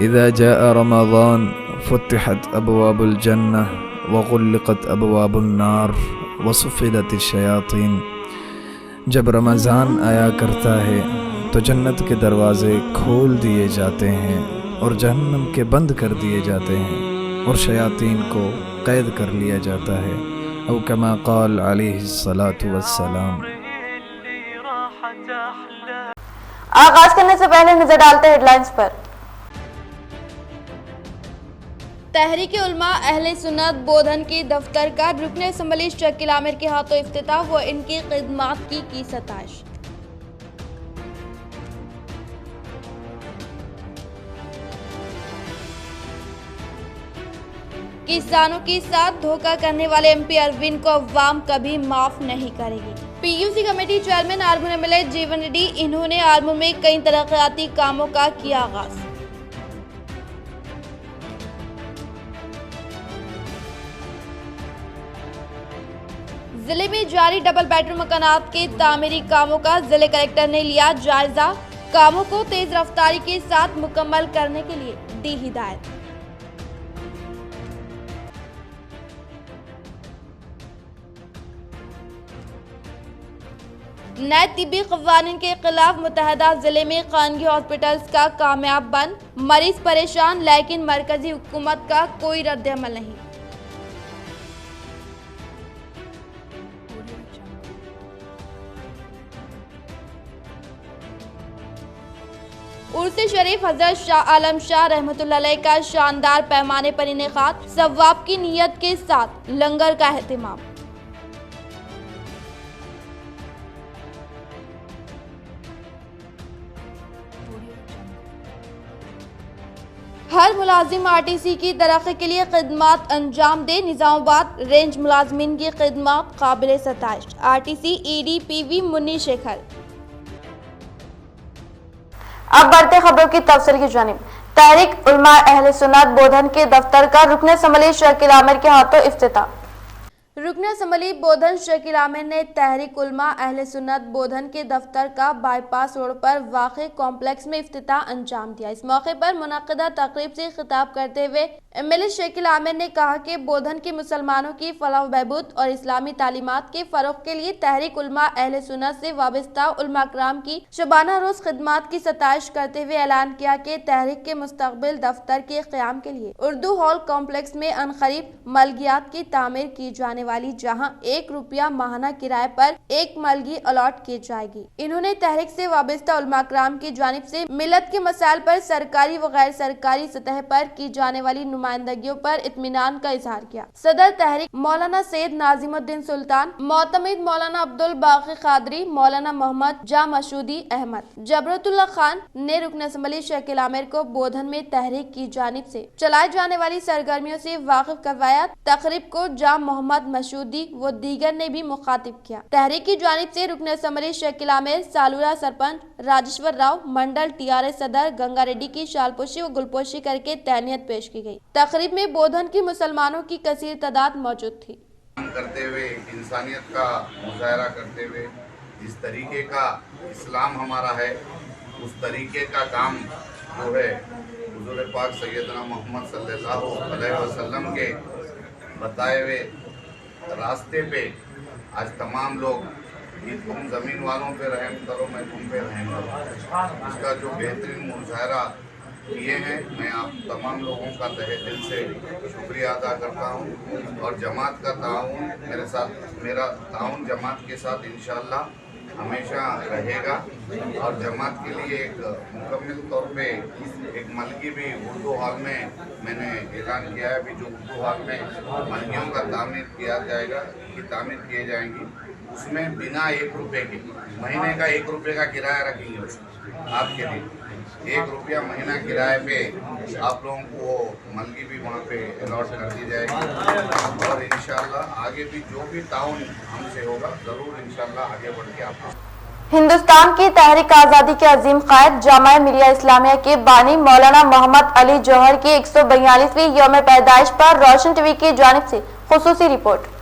إذا جاء رمضان فتحت أبواب الجنة وغلقت أبواب النار وصفدت الشياطين۔ جب رمضان آیا کرتا ہے تو جنت کے دروازے کھول دیے جاتے ہیں اور جہنم کے بند کر دیے جاتے ہیں اور شیاطین کو قید کر لیا جاتا ہے، او کما قال علیہ الصلاۃ والسلام۔ آغاز کرنے سے پہلے نظر ڈالتے ہیں ہیڈلائنز پر۔ تحریک علماء اہل سنت بودھن کی دفتر کا رکن اسمبلی شکیل عامر کے ہاتھوں افتتاح و ان کی خدمات کی ستائش۔ کسانوں کے ساتھ دھوکہ کرنے والے ایم پی اروند کو عوام کبھی معاف نہیں کرے گی۔ P U C committee chairman آرمون M L A Jeevan Reddy, انہوں نے آرمون میں کئی ترقیاتی کاموں کا کیا آغاز۔ ضلع میں جاری ڈبل بیڈ روم مکانات کے تعمیری کاموں کا ضلع کلکٹر نے لیا جائزہ، کاموں کو تیز رفتاری کے ساتھ مکمل کرنے کے لیے دی ہدایت۔ نئے طبی قوانین کے خلاف متحدہ ضلع میں خانگی ہاسپٹلز کا کامیاب بند، مریض پریشان لیکن مرکزی حکومت کا کوئی رد عمل نہیں۔ عرس شریف حضرت شاہ عالم شاہ رحمۃ اللہ علیہ کا شاندار پیمانے پر انعقاد، ثواب کی نیت کے ساتھ لنگر کا اہتمام۔ ہر ملازم آر ٹی سی کی ترقی کے لیے خدمات انجام دے، نظام آباد رینج ملازمین کی خدمات قابل ستائش، R T C E D P V Mani Shekhar. اب بڑھتے خبروں کی تفصیل کی جانب۔ تحریک علماء اہل سنت بودھن کے دفتر کا رکن اسمبلی شکیل عامر کے ہاتھوں افتتاح۔ رکن اسمبلی بودھن شکیل عامر نے تحریک علماء اہل سنت بودھن کے دفتر کا بائی پاس روڈ پر واقع کمپلیکس میں افتتاح انجام دیا۔ اس موقع پر منعقدہ تقریب سے خطاب کرتے ہوئے ایم ایل اے شکیل عامر نے کہا کہ بودھن کے مسلمانوں کی فلاح و بہبود اور اسلامی تعلیمات کے فروغ کے لیے تحریک علماء اہل سنت سے وابستہ علماء کرام کی شبانہ روز خدمات کی ستائش کرتے ہوئے اعلان کیا کہ تحریک کے مستقبل دفتر کے قیام کے لیے اردو ہال کمپلیکس میں عنقریب ملگیات کی تعمیر کی جانے والی، جہاں 1 روپیہ ماہانہ کرائے پر 1 ملگی الاٹ کی جائے گی۔ انہوں نے تحریک سے وابستہ علماء کرام کی جانب سے ملت کے مسائل پر سرکاری و غیر سرکاری سطح پر کی جانے والی نمائندگیوں پر اطمینان کا اظہار کیا۔ صدر تحریک مولانا سید ناظم الدین سلطان، معتمد مولانا عبدالباقی قادری، مولانا محمد جاں مشودی احمد، جبرت اللہ خان نے رکن اسمبلی شکیل عامر کو بودھن میں تحریک کی جانب سے چلائی جانے والی سرگرمیوں سے واقف کروایا۔ تقریب کو جاں محمد مشودی و دیگر نے بھی مخاطب کیا۔ تحریک کی جانب سے رکن اسمبلی شکیل عامر، سالورہ سرپنچ راجیشور راؤ، منڈل ٹی آر ایس صدر گنگا ریڈی کی شال پوشی و گل پوشی کر کے تہنیت پیش کی گئی۔ تقریب میں بودھن کی مسلمانوں کی کثیر تعداد موجود تھی۔ کرتے ہوئے انسانیت کا مظاہرہ کرتے ہوئے جس طریقے کا اسلام ہمارا ہے، اس طریقے کا کام جو ہے حضور پاک سیدنا محمد صلی اللہ علیہ وسلم کے بتائے ہوئے راستے پہ آج تمام لوگ کہ تم زمین والوں پہ رحم کرو، میں تم پہ رحم کروں، اس کا جو بہترین مظاہرہ کیے ہیں، میں آپ تمام لوگوں کا تہہ دل سے شکریہ ادا کرتا ہوں۔ اور جماعت کا تعاون میرا تعاون جماعت کے ساتھ انشاءاللہ ہمیشہ رہے گا، اور جماعت کے لیے ایک مکمل طور پہ ایک ملگی بھی اردو ہال میں نے اعلان کیا ہے، بھی جو اردو ہال میں ملگیوں کا تعمیر کیا جائے گا، کی تعمیر کیے جائیں گی، اس میں بنا 1 روپے کے مہینے کا 1 روپے کا کرایہ رکھیں گے آپ کے لیے۔ 1 روپیہ مہینہ کرائے پہ آپ لوگوں کو ملگی بھی وہاں پہ الاٹ کر دی جائے گی، اور انشاءاللہ آگے بھی جو بھی تعاون ہم سے ہوگا ضرور انشاءاللہ آگے بڑھ کے آپ ہندوستان کی تحریک آزادی کے عظیم قائد جامعہ ملیہ اسلامیہ کے بانی مولانا محمد علی جوہر کی 142ویں یوم پیدائش پر روشن ٹی وی کی جانب سے خصوصی رپورٹ۔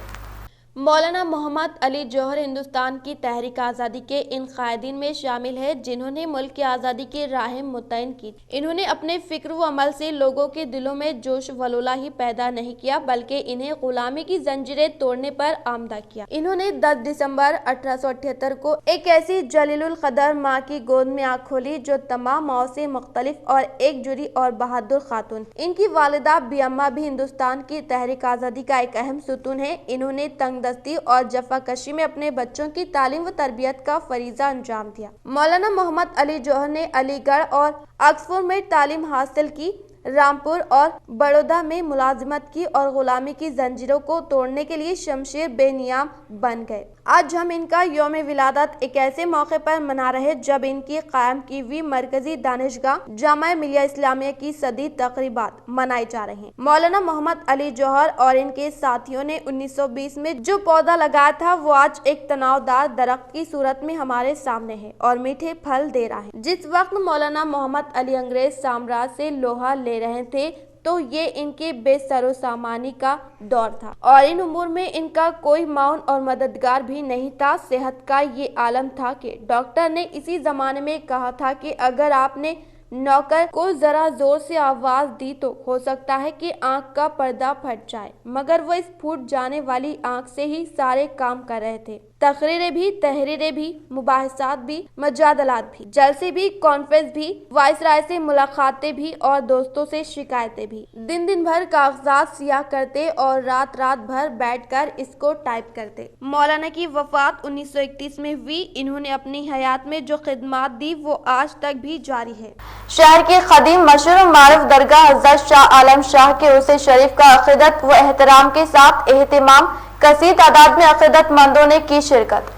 مولانا محمد علی جوہر ہندوستان کی تحریک آزادی کے ان قائدین میں شامل ہے جنہوں نے ملک کی آزادی کی راہیں متعین کی۔ انہوں نے اپنے فکر و عمل سے لوگوں کے دلوں میں جوش ولولہ ہی پیدا نہیں کیا بلکہ انہیں غلامی کی زنجیریں توڑنے پر آمادہ کیا۔ انہوں نے 10 دسمبر 1878 کو ایک ایسی جلیل القدر ماں کی گود میں آنکھ کھولی جو تمام ماؤں سے مختلف اور ایک جڑی اور بہادر خاتون۔ ان کی والدہ بی اماں بھی ہندوستان کی تحریک آزادی کا ایک اہم ستون ہے۔ انہوں نے تنگ دستی اور جفا کشی میں اپنے بچوں کی تعلیم و تربیت کا فریضہ انجام دیا۔ مولانا محمد علی جوہر نے علی گڑھ اور آکسفورڈ میں تعلیم حاصل کی، رامپور اور بڑودہ میں ملازمت کی اور غلامی کی زنجیروں کو توڑنے کے لیے شمشیر بے نیام بن گئے۔ آج ہم ان کا یوم ولادت ایک ایسے موقع پر منا رہے جب ان کی قائم کی ہوئی مرکزی دانشگاہ جامعہ ملیہ اسلامیہ کی صدی تقریبات منائی جا رہی ہیں۔ مولانا محمد علی جوہر اور ان کے ساتھیوں نے 1920 میں جو پودا لگایا تھا وہ آج ایک تناؤ دار درخت کی صورت میں ہمارے سامنے ہے اور میٹھے پھل دے رہا ہے۔ جس وقت مولانا محمد علی انگریز سامراج سے لوہا لے رہے تھے تو یہ ان کے بے سر و سامانی کا دور تھا اور ان امور میں ان کا کوئی معاون اور مددگار بھی نہیں تھا۔ صحت کا یہ عالم تھا کہ ڈاکٹر نے اسی زمانے میں کہا تھا کہ اگر آپ نے نوکر کو ذرا زور سے آواز دی تو ہو سکتا ہے کہ آنکھ کا پردہ پھٹ جائے، مگر وہ اس پھوٹ جانے والی آنکھ سے ہی سارے کام کر رہے تھے۔ تقریریں بھی، تحریریں بھی، مباحثات بھی، مجادلات بھی، جلسے بھی، کانفرنس بھی، وائسرائے سے ملاقاتیں بھی اور دوستوں سے شکایتیں بھی۔ دن بھر کاغذات سیاہ کرتے اور رات بھر بیٹھ کر اس کو ٹائپ کرتے۔ مولانا کی وفات 1931 میں ہوئی۔ انہوں نے اپنی حیات میں جو خدمات دی وہ آج تک بھی جاری ہے۔ شہر کے قدیم مشہور و معروف درگاہ حضرت شاہ عالم شاہ کے عرس شریف کا عقیدت و احترام کے ساتھ اہتمام، کثیر تعداد میں عقیدت مندوں نے کی شرکت۔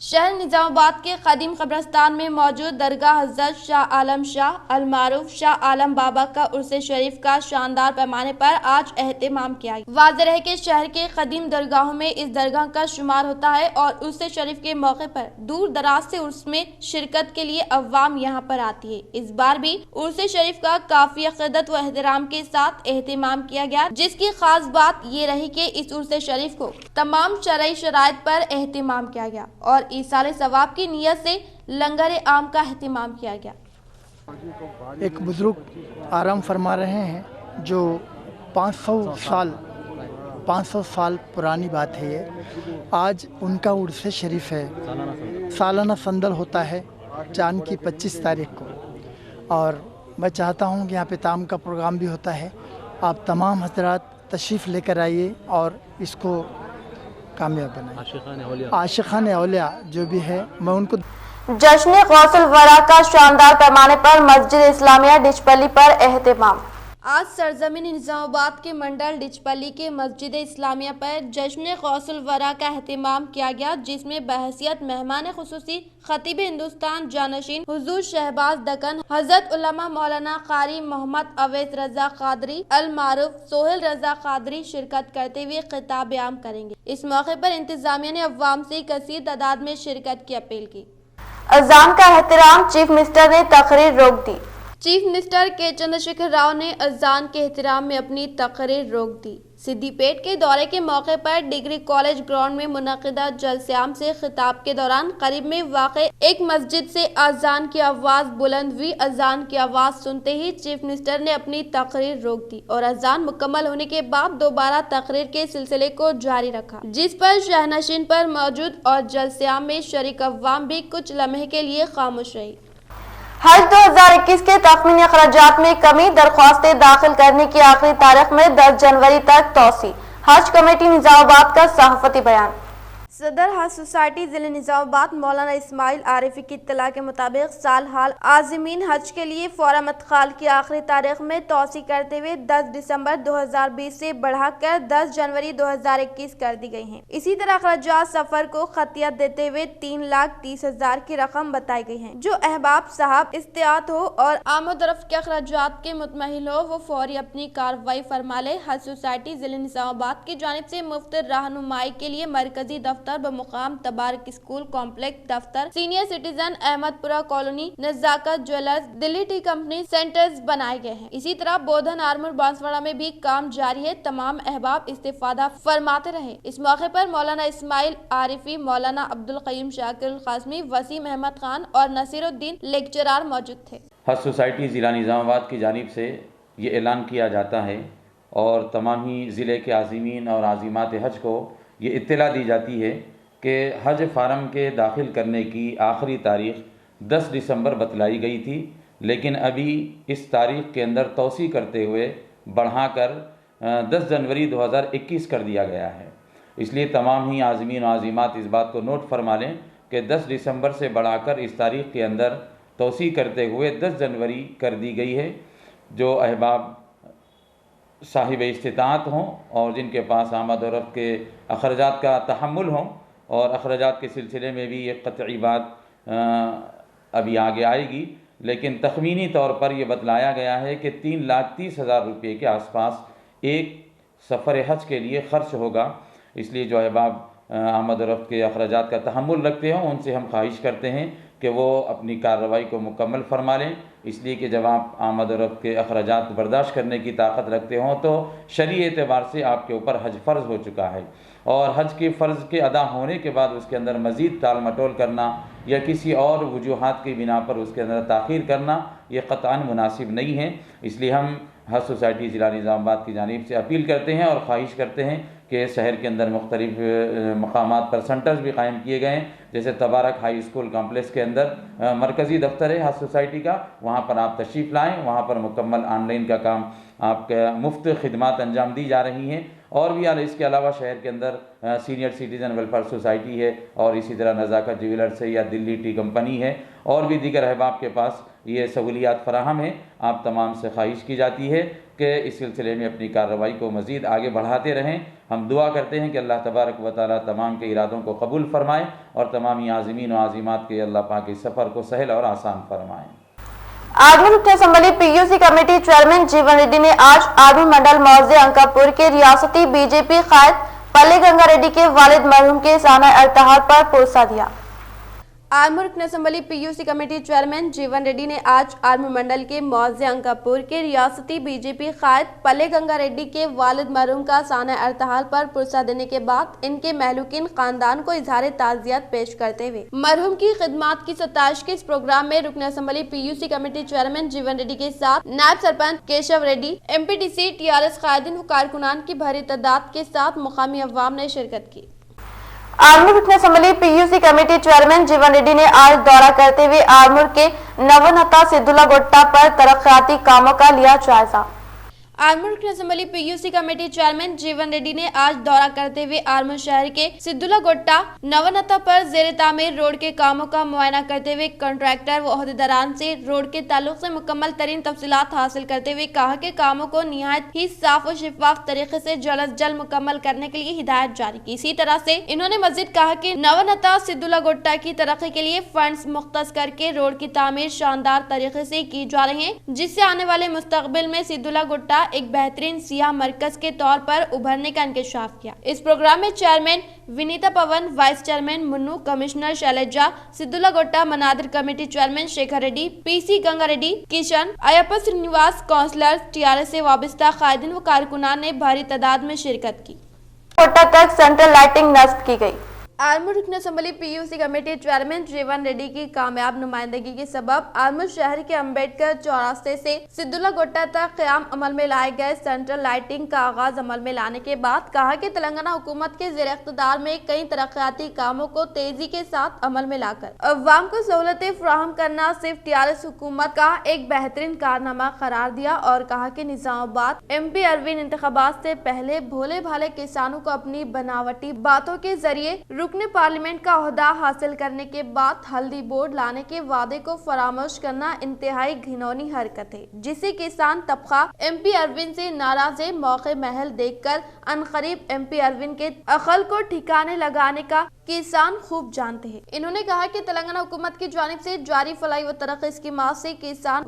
شہر نظام آباد کے قدیم قبرستان میں موجود درگاہ حضرت شاہ عالم شاہ المعروف شاہ عالم بابا کا عرس شریف کا شاندار پیمانے پر آج اہتمام کیا گیا۔ واضح ہے کہ شہر کے قدیم درگاہوں میں اس درگاہ کا شمار ہوتا ہے اور عرس شریف کے موقع پر دور دراز سے عرس میں شرکت کے لیے عوام یہاں پر آتی ہے۔ اس بار بھی عرس شریف کا کافی عقیدت و احترام کے ساتھ اہتمام کیا گیا، جس کی خاص بات یہ رہی کہ اس عرس شریف کو تمام شرعی شرائط پر اہتمام کیا گیا اور ایصال ثواب کی نیت سے لنگر عام کا اہتمام کیا گیا۔ ایک بزرگ آرام فرما رہے ہیں جو 500 سال پرانی بات ہے۔ یہ آج ان کا عرس شریف ہے، سالانہ سندل ہوتا ہے چاند کی 25 تاریخ کو، اور میں چاہتا ہوں کہ یہاں پہ تام کا پروگرام بھی ہوتا ہے۔ آپ تمام حضرات تشریف لے کر آئیے اور اس کو کامیاب بنائیں۔ عاشقان اولیاء جو بھی ہے میں ان کو جشن غوث الورا کا شاندار پیمانے پر مسجد اسلامیہ ڈچپلی پر اہتمام۔ آج سرزمین نظام آباد کے منڈل ڈچپلی کے مسجد اسلامیہ پر جشن غوث الورا کا اہتمام کیا گیا، جس میں بحیثیت مہمان خصوصی خطیب ہندوستان جانشین حضور شہباز دکن حضرت علامہ مولانا قاری محمد اویس رضا قادری المعروف سہیل رضا قادری شرکت کرتے ہوئے خطاب عام کریں گے۔ اس موقع پر انتظامیہ نے عوام سے کثیر تعداد میں شرکت کی اپیل کی۔ اذان کا احترام، چیف منسٹر نے تقریر روک دی۔ چیف منسٹر کے چندر شیکھر راؤ نے اذان کے احترام میں اپنی تقریر روک دی۔ سدھی پیٹ کے دورے کے موقع پر ڈگری کالج گراؤنڈ میں منعقدہ جلسے عام سے خطاب کے دوران قریب میں واقع ایک مسجد سے اذان کی آواز بلند ہوئی۔ اذان کی آواز سنتے ہی چیف منسٹر نے اپنی تقریر روک دی اور اذان مکمل ہونے کے بعد دوبارہ تقریر کے سلسلے کو جاری رکھا، جس پر شہنشین پر موجود اور جلسے عام میں شریک عوام بھی کچھ لمحے کے لیے خاموش رہی۔ حج 2021 کے تخمینی اخراجات میں کمی، درخواستیں داخل کرنے کی آخری تاریخ میں 10 جنوری تک توسیع۔ حج کمیٹی نظام آباد کا صحافتی بیان۔ صدر حج سوسائٹی ضلع نظام آباد مولانا اسماعیل عارفی کی اطلاع کے مطابق سال حال عازمین حج کے لیے فارم ادخال کی آخری تاریخ میں توسیع کرتے ہوئے 10 دسمبر 2020 سے بڑھا کر 10 جنوری 2021 کر دی گئی ہیں۔ اسی طرح اخراجات سفر کو خطیت دیتے ہوئے 3,30,000 کی رقم بتائی گئی ہے۔ جو احباب صاحب استطاعت ہو اور آمد و رفت کے اخراجات کے متمحل ہو وہ فوری اپنی کارروائی فرما لے۔ حج سوسائٹی ضلع نظام آباد کی جانب سے مفت رہنمائی کے لیے مرکزی دفتر دفتر بمقام تبارک اسکول کمپلیکس دفتر سینئر سٹیزن احمد پورہ کالونی نزاکت جویلرز دلی ٹی کمپنی سینٹرز بنائے گئے ہیں۔ اسی طرح بودھن آرمور بانسواڑہ میں بھی کام جاری ہے، تمام احباب استفادہ فرماتے رہے۔ اس موقع پر مولانا اسماعیل عارفی، مولانا عبدالقیوم شاکر القاسمی، وسیم احمد خان اور نصیر الدین لیکچرار موجود تھے۔ حج سوسائٹی ضلع نظام آباد کی جانب سے یہ اعلان کیا جاتا ہے اور تمام ہی ضلع کے عازمین اور عازمات حج کو یہ اطلاع دی جاتی ہے کہ حج فارم کے داخل کرنے کی آخری تاریخ 10 دسمبر بتلائی گئی تھی، لیکن ابھی اس تاریخ کے اندر توسیع کرتے ہوئے بڑھا کر 10 جنوری 2021 کر دیا گیا ہے۔ اس لیے تمام ہی عازمین و عازمات اس بات کو نوٹ فرما لیں کہ 10 دسمبر سے بڑھا کر اس تاریخ کے اندر توسیع کرتے ہوئے 10 جنوری کر دی گئی ہے۔ جو احباب صاحب استطاعت ہوں اور جن کے پاس آمد و رفت کے اخراجات کا تحمل ہوں، اور اخراجات کے سلسلے میں بھی یہ قطعی بات ابھی آگے آئے گی، لیکن تخمینی طور پر یہ بتلایا گیا ہے کہ 3,30,000 روپے کے آس پاس ایک سفر حج کے لیے خرچ ہوگا۔ اس لیے جو احباب آمد و رفت کے اخراجات کا تحمل رکھتے ہوں ان سے ہم خواہش کرتے ہیں کہ وہ اپنی کارروائی کو مکمل فرما لیں، اس لیے کہ جب آپ آمد و رفت کے اخراجات برداشت کرنے کی طاقت رکھتے ہوں تو شرعی اعتبار سے آپ کے اوپر حج فرض ہو چکا ہے، اور حج کے فرض کے ادا ہونے کے بعد اس کے اندر مزید ٹال مٹول کرنا یا کسی اور وجوہات کی بنا پر اس کے اندر تاخیر کرنا یہ قطعاً مناسب نہیں ہے۔ اس لیے ہم حج سوسائٹی ضلع نظام آباد کی جانب سے اپیل کرتے ہیں اور خواہش کرتے ہیں کہ شہر کے اندر مختلف مقامات پر سنٹرز بھی قائم کیے گئے ہیں، جیسے تبارک ہائی اسکول کمپلیکس کے اندر مرکزی دفتر ہے حج سوسائٹی کا، وہاں پر آپ تشریف لائیں، وہاں پر مکمل آن لائن کا کام آپ کا مفت خدمات انجام دی جا رہی ہیں۔ اور بھی اس کے علاوہ شہر کے اندر سینئر سٹیزن ویلفیئر سوسائٹی ہے، اور اسی طرح نزاکت جویلرز ہے یا دلی ٹی کمپنی ہے، اور بھی دیگر احباب کے پاس یہ سہولیات فراہم ہیں۔ آپ تمام سے خواہش کی جاتی ہے کہ اس سلسلے میں اپنی کارروائی کو مزید آگے بڑھاتے رہیں۔ ہم دعا کرتے ہیں کہ اللہ تبارک و تعالیٰ تمام کے ارادوں کو قبول فرمائے اور تمامی عازمین و عازمات کے اللہ پاک اس سفر کو سہل اور آسان فرمائے۔ آرمور رکن assembly P U C committee chairman Jeevan ready نے آج آرمور منڈل موضع انکاپور کے ریاستی بی جے پی قائد پلے گنگا ریڈی کے والد مرحوم کے سانحہ ارتحال پر پرسہ دیا۔ آرمور رکن assembly P U C committee chairman Jeevan ready نے آج آرمور منڈل کے موضع انکاپور کے ریاستی بی جے پی قائد پلے گنگا ریڈی کے والد مرحوم کا سانحہ ارتحال پر پرسہ دینے کے بعد ان کے مہلوکین خاندان کو اظہار تعزیت پیش کرتے ہوئے مرحوم کی خدمات کی ستائش کے اس پروگرام میں رکن assembly P U C committee chairman Jeevan Reddy کے ساتھ نائب sarpanch Keshav Reddy, M P T C, T R S قائدین و کارکنان کی بھری تعداد کے ساتھ مقامی عوام نے شرکت کی۔ آرمور رکن assembly P U C committee chairman Jeevan ready نے آج دورہ کرتے ہوئے آرمور کے نونتا سدھولا گٹا پر ترقیاتی کاموں کا لیا جائزہ۔ آرمور رکن assembly P U C committee chairman Jeevan ready نے آج دورہ کرتے ہوئے آرمور شہر کے سدھولا گٹا نونتا پر زیر تعمیر روڈ کے کاموں کا معائنہ کرتے ہوئے کنٹریکٹر و عہدیداران سے روڈ کے تعلق سے مکمل ترین تفصیلات حاصل کرتے ہوئے کہا کہ کاموں کو نہایت ہی صاف و شفاف طریقے سے جلد از جلد مکمل کرنے کے لیے ہدایت جاری کی۔ اسی طرح سے انہوں نے مزید کہا کہ نونتا سدھولا گٹا کی ترقی کے لیے فنڈز مختص کر کے روڈ کی تعمیر شاندار طریقے سے کی جا رہی ہے، جس سے آنے والے مستقبل میں سدھولا گٹا ایک بہترین سیاح مرکز کے طور پر ابھرنے کا انکشاف کیا۔ اس پروگرام میں chairman Vanitha Pawan, vice chairman Manu, commissioner Shailaja, Siddula Gutta Mandir committee chairman Shekhar Reddy, P C Ganga Reddy, Kishan Eppa Srinivas, councillor, T R S سے وابستہ قائدین و کارکنان نے بھاری تعداد میں شرکت کی۔ کوٹا تک سینٹرل لائٹنگ نصب کی گئی۔ آرمور رکن assembly P U C committee chairman Jeevan ready کی کامیاب نمائندگی کے سبب آرمور شہر کے امبیڈکر چوراہے سے سدھولا گٹا تک قیام عمل میں لائے گئے سینٹرل لائٹنگ کا آغاز عمل میں لانے کے بعد کہا کہ تلنگانہ حکومت کے زیر اقتدار میں کئی ترقیاتی کاموں کو تیزی کے ساتھ عمل میں لا کر عوام کو سہولتیں فراہم کرنا صرف ٹی آر ایس حکومت کا ایک بہترین کارنامہ قرار دیا، اور کہا کہ نظام آباد ایم پی اروین انتخابات سے پہلے بھولے بھالے کسانوں کو اپنی بناوٹی باتوں کے ذریعے رکن پارلیمنٹ کا عہدہ حاصل کرنے کے بعد ہلدی بورڈ لانے کے وعدے کو فراموش کرنا انتہائی گھنونی حرکت ہے، جسے کسان طبقہ ایم پی اروین سے ناراض ہے۔ موقع محل دیکھ کر عنقریب ایم پی اروین کے عقل کو ٹھکانے لگانے کا کسان خوب جانتے ہیں۔ انہوں نے کہا کہ تلنگانہ حکومت کی جانب سے جاری فلاحی و ترقی اسکیمات سے کسان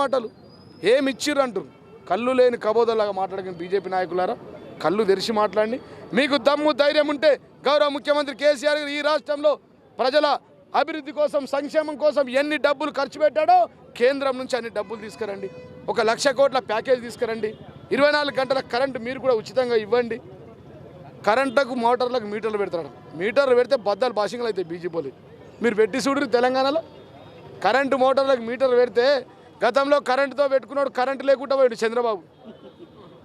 మాటలు ఏమి ఇచ్చిర్రు అంటారు. కళ్ళు లేని కబోదలాగా మాట్లాడకండి బీజేపీ నాయకులారా. కళ్ళు తెరిచి మాట్లాడండి. మీకు దమ్ము ధైర్యం ఉంటే గౌరవ ముఖ్యమంత్రి కేసీఆర్ ఈ రాష్ట్రంలో ప్రజల అభివృద్ధి కోసం సంక్షేమం కోసం ఎన్ని డబ్బులు ఖర్చు పెట్టాడో కేంద్రం నుంచి అన్ని డబ్బులు తీసుకురండి. 1,00,000 కోట్ల ప్యాకేజ్ తీసుకురండి. 24 గంటల కరెంటు మీరు కూడా ఉచితంగా ఇవ్వండి. కరెంటుకు మోటార్లకు మీటర్లు పెడతాడు. మీటర్లు పెడితే బద్దలు బాసింగ్లు అవుతాయి బీజేపీలు. మీరు పెట్టి చూడరు తెలంగాణలో కరెంటు మోటార్లకు మీటర్లు పెడితే గతంలో కరెంటుతో పెట్టుకున్నాడు కరెంటు లేకుండా పోయాడు చంద్రబాబు.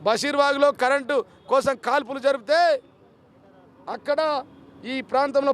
బషీర్బాగ్లో కరెంటు కోసం కాల్పులు జరిపితే అక్కడ ఈ ప్రాంతంలో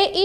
AE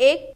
1,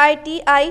ITI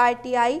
ITI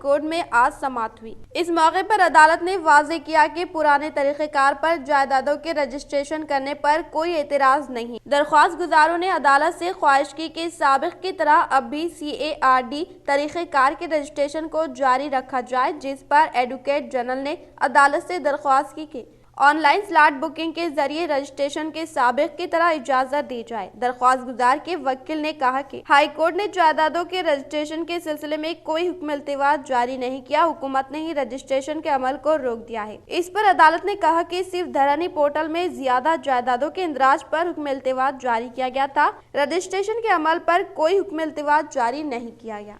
کورٹ میں آج سماعت ہوئی۔ اس موقع پر عدالت نے واضح کیا کہ پرانے طریقہ کار پر جائیدادوں کے رجسٹریشن کرنے پر کوئی اعتراض نہیں۔ درخواست گزاروں نے عدالت سے خواہش کی کہ سابق کی طرح اب بھی CARD طریقہ کار کے رجسٹریشن کو جاری رکھا جائے، جس پر ایڈوکیٹ جنرل نے عدالت سے درخواست کی کہ آن لائن سلاٹ بکنگ کے ذریعے رجسٹریشن کے سابق کی طرح اجازت دی جائے۔ درخواست گزار کے وکیل نے کہا کہ ہائی کورٹ نے جائیدادوں کے رجسٹریشن کے سلسلے میں کوئی حکم التواء جاری نہیں کیا، حکومت نے ہی رجسٹریشن کے عمل کو روک دیا ہے۔ اس پر عدالت نے کہا کہ صرف دھرانی پورٹل میں زیادہ جائیدادوں کے اندراج پر حکم التواء جاری کیا گیا تھا، رجسٹریشن کے عمل پر کوئی حکم التواء جاری نہیں کیا گیا۔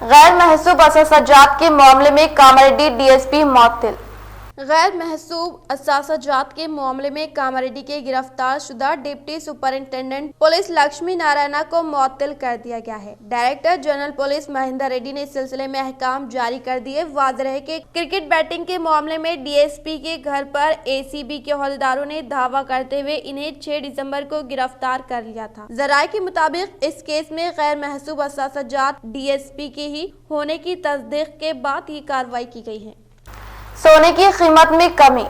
غیر محسوب اثاثہ کے معاملے میں کاماریڈی DSP معطل۔ غیر محسوب اثاثہ جات کے معاملے میں کاماریڈی کے گرفتار شدہ deputy superintendent police Lakshmi Narayana کو معطل کر دیا گیا ہے۔ Director general police Mahender Reddy نے اس سلسلے میں احکام جاری کر دیے۔ واضح ہے کہ کرکٹ بیٹنگ کے معاملے میں DSP کے گھر پر ACB کے عہدیداروں نے دعویٰ کرتے ہوئے انہیں 6 دسمبر کو گرفتار کر لیا تھا۔ ذرائع کے مطابق اس کیس میں غیر محسوب اثاثہ جات DSP کے ہی ہونے کی تصدیق کے بعد یہ کارروائی کی گئی ہے۔ سونے کی قیمت میں کمی۔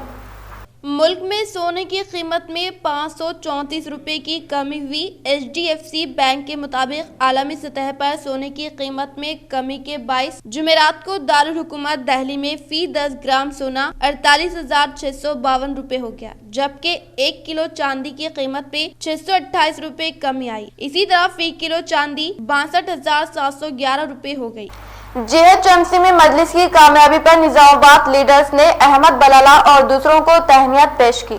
ملک میں سونے کی قیمت میں 534 روپے کی کمی ہوئی۔ HDFC بینک کے مطابق عالمی سطح پر سونے کی قیمت میں کمی کے باعث جمعرات کو دارالحکومت دہلی میں فی 10 گرام سونا 48,652 روپے ہو گیا، جبکہ 1 کلو چاندی کی قیمت پہ 628 روپے کمی آئی۔ اسی طرح فی کلو چاندی 62,711 روپے ہو گئی۔ GHMC میں مجلس کی کامیابی پر نظام آباد لیڈرز نے احمد بلالہ اور دوسروں کو تہنیت پیش کی۔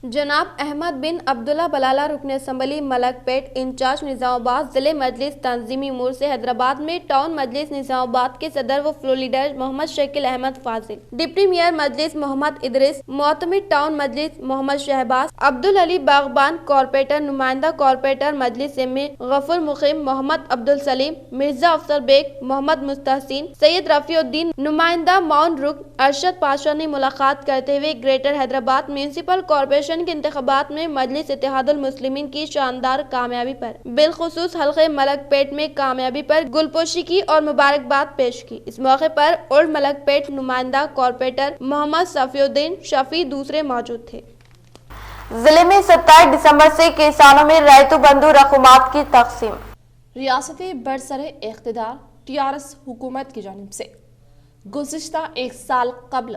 جناب احمد بن عبداللہ بلالہ رکن اسمبلی ملک پیٹ انچارج نظام آباد ضلع مجلس تنظیمی امور سے حیدرآباد میں ٹاؤن مجلس نظام آباد کے صدر و فلور لیڈر محمد شکیل احمد فاضل، ڈپٹی میئر مجلس محمد ادریس، معتمد ٹاؤن مجلس محمد شہباز، عبدالعلی باغبان، کارپوریٹر نمائندہ کارپوریٹر مجلس MA غفور مقیم، محمد عبدالسلیم، مرزا افسر بیگ، محمد مستحسن، سید رفیع الدین، نمائندہ معاون رکن ارشد پاشا نے ملاقات کرتے ہوئے گریٹر حیدرآباد میونسپل کارپوریشن کے انتخابات میں مجلس اتحاد المسلمین کی شاندار کامیابی پر، بالخصوص حلقہ ملک پیٹ میں کامیابی پر گلپوشی کی اور مبارکباد پیش کی۔ اس موقع پر اولڈ ملک پیٹ نمائندہ کارپوریٹر محمد صفی الدین شفیع دوسرے موجود تھے۔ ضلع میں 27 دسمبر سے کسانوں میں ریتو بندھو رقومات کی تقسیم۔ ریاستی برسر اقتدار TRS حکومت کی جانب سے گزشتہ 1 سال قبل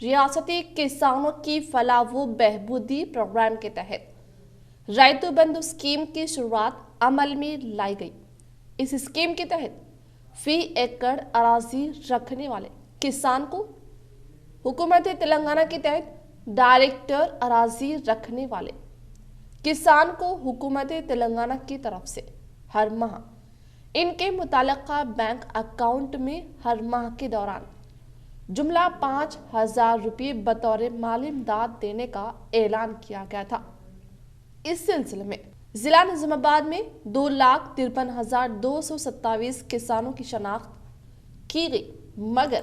ریاستی کسانوں کی فلاح و بہبودی پروگرام کے تحت ریتو بندھو اسکیم کی شروعات عمل میں لائی گئی۔ اس اسکیم کے تحت فی ایکڑ اراضی رکھنے والے کسان کو حکومت تلنگانہ کے تحت ڈائریکٹر اراضی رکھنے والے کسان کو حکومت تلنگانہ کی طرف سے ہر ماہ ان کے متعلقہ بینک اکاؤنٹ میں ہر ماہ کے دوران جملہ 5,000 روپے بطور مالی امداد دینے کا اعلان کیا گیا تھا۔ اس سلسلے میں ضلع نظام آباد میں 2,53,227 کسانوں کی شناخت کی گئی، مگر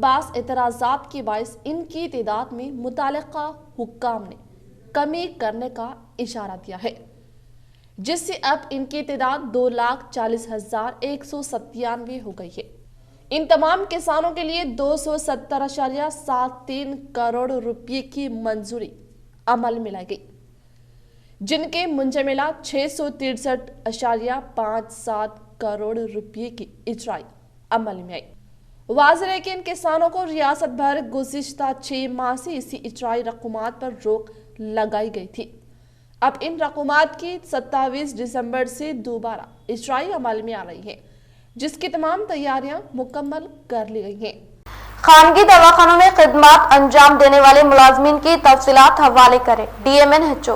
بعض اعتراضات کے باعث ان کی تعداد میں متعلقہ حکام نے کمی کرنے کا اشارہ دیا ہے، جس سے اب ان کی تعداد 2,40,197 ہو گئی ہے۔ ان تمام کسانوں کے لیے 270.73 کروڑ روپے کی منظوری عمل میں لائی گئی، جن کے منجملہ 663.57 کروڑ روپے کی اجرائی عمل میں آئی۔ واضح ہے کہ ان کسانوں کو ریاست بھر گزشتہ 6 ماہ سے اسی اجرائی رقومات پر روک لگائی گئی تھی۔ اب ان رقومات کی 27 دسمبر سے دوبارہ اجرائی عمل میں آ رہی ہے، جس کی تمام تیاریاں مکمل کر لی گئی ہیں۔ خانگی دواخانوں میں خدمات انجام دینے والے ملازمین کی تفصیلات حوالے کریں۔ DMN HO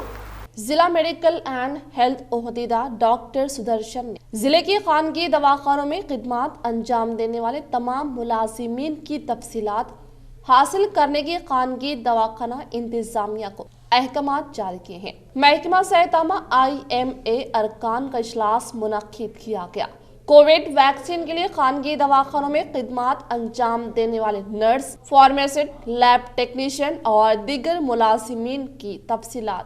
ضلع میڈیکل اینڈ ہیلتھ عہدیدار ڈاکٹر سدرشن نے ضلع کی خانگی دواخانوں میں خدمات انجام دینے والے تمام ملازمین کی تفصیلات حاصل کرنے کی خانگی دواخانہ انتظامیہ کو احکامات جاری کیے ہیں۔ محکمہ صحت عامہ IMA ارکان کا اجلاس منعقد کیا گیا۔ کووڈ ویکسین کے لیے خانگی دواخانوں میں خدمات انجام دینے والے نرس، فارماسسٹ، لیب ٹیکنیشین اور دیگر ملازمین کی تفصیلات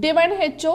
DMHO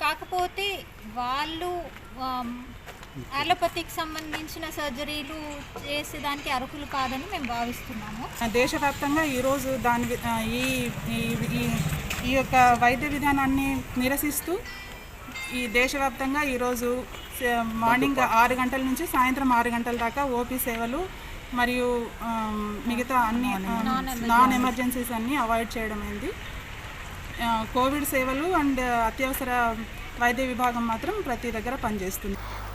కాకపోతే వాళ్ళు అలోపతికి సంబంధించిన సర్జరీలు చేసేదానికి అర్హులు కాదని మేము భావిస్తున్నాము। దేశవ్యాప్తంగా ఈరోజు ఈ యొక్క వైద్య విధానాన్ని నిరసిస్తూ ఈ దేశవ్యాప్తంగా ఈరోజు మార్నింగ్ 6 గంటల నుంచి సాయంత్రం 6 గంటల దాకా ఓపీ సేవలు మరియు మిగతా అన్ని నాన్ ఎమర్జెన్సీస్ అన్నీ అవాయిడ్ చేయడం అయింది। కోవిడ్ సేవలు అండ్ అత్యవసర వైద్య విభాగం మాత్రం ప్రతి దగ్గర పనిచేస్తుంది।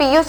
PUC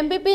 MPP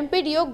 MPDO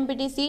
MPTC,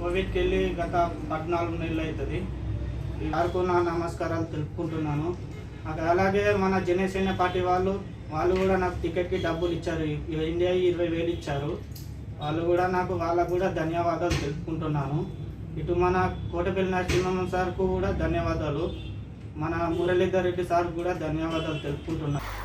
కోవిడ్కి వెళ్ళి గత 14 నెలలు అవుతుంది। వారికి నా నమస్కారాలు తెలుపుకుంటున్నాను। అలాగే మన జనసేన పార్టీ వాళ్ళు కూడా నాకు టికెట్కి డబ్బులు ఇచ్చారు, ఇండియా 20,000 ఇచ్చారు। వాళ్ళకు కూడా ధన్యవాదాలు తెలుపుకుంటున్నాను। ఇటు మన కోటపల్లి నరసింహం సార్కు కూడా ధన్యవాదాలు, మన మురళీధర్ రెడ్డి సార్ కూడా ధన్యవాదాలు తెలుపుకుంటున్నాను।